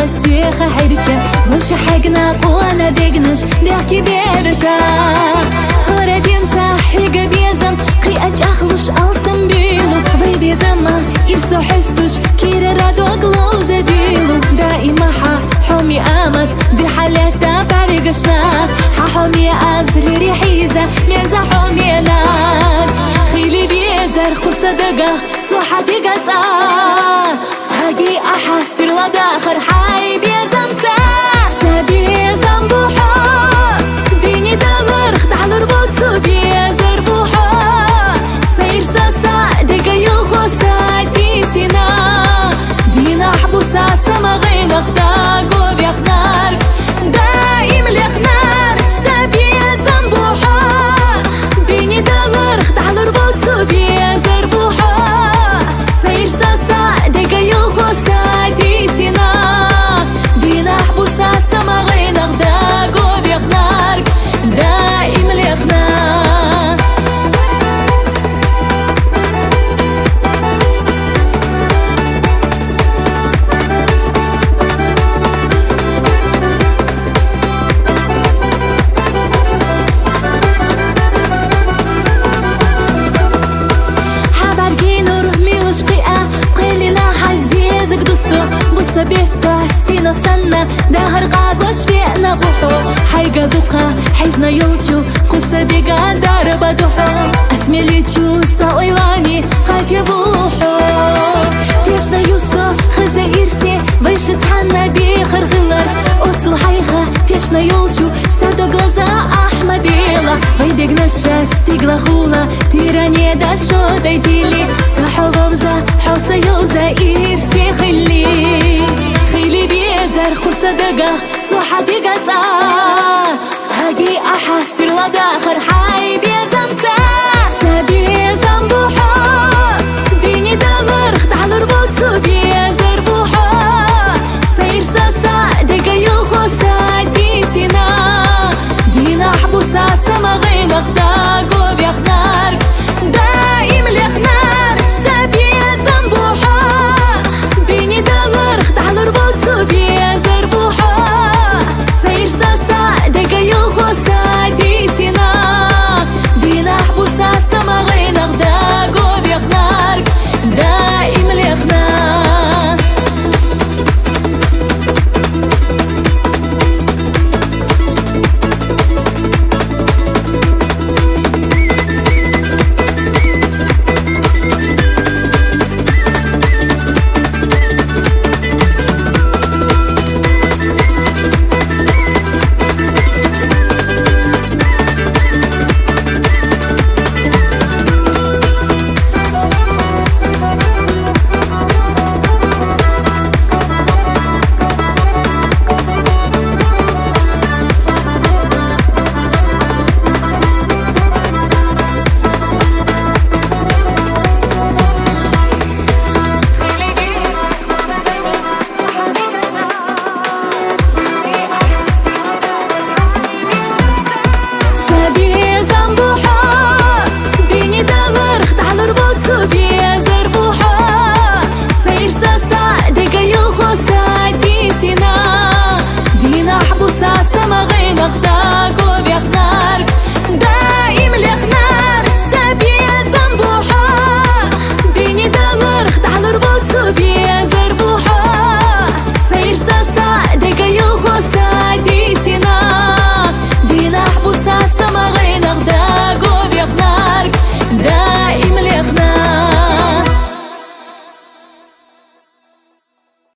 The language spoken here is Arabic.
غسيخة حيرتشا وش حقنا قوانا دقنش ضحكي بيرتا خردين صاحي قبيزم قيأج أخلوش ألسم بيلو ضي بيزما إرسو حستوش كيرا رادو قلوزة ديلو دائما حومي آمك دي حالتا بارقشنا حومي أزل ريحيزة ميزا حومي ناك خيلي بيزر خصة دقا صوحة دقا هاقي أحاسر لداخر حاي بيزمتا سبيزم بوحو ديني دلر خدع لربوتو بيزر بوحو سير ساسا دقا يوخو ساعتي سينا دينا حبوسا سما غينا خداقو بيخنار دائم ليخنار سبيزم بوحو ديني دلر خدع لربوتو بيزر بوحو سير ساسا دقا يوخو ساعتي سينا دينا حبوسا سما غينا خداقو بيخنار دائم ليخنار بيتا سينا سنة دهر قاقوش فينا بوحو حيقا دوقا حيجنا يوتشو قصة بيقا داربا دوحو اسمي ليتشو ساويلاني خاجي بوحو تيشنا يوسو خزا إرسي بيش تحنا دي خرغلر اوتو حيخا تيشنا يوتشو سادو глаза أحمديلا ويدقنا الشاس تيقلا خولا تيراني دا شو دايتيلي ساحو غمزة حوسا يوزا إرسي خلي خيلي بيزر خصة دقا صوحة دقا هاقي أحاسر لداخر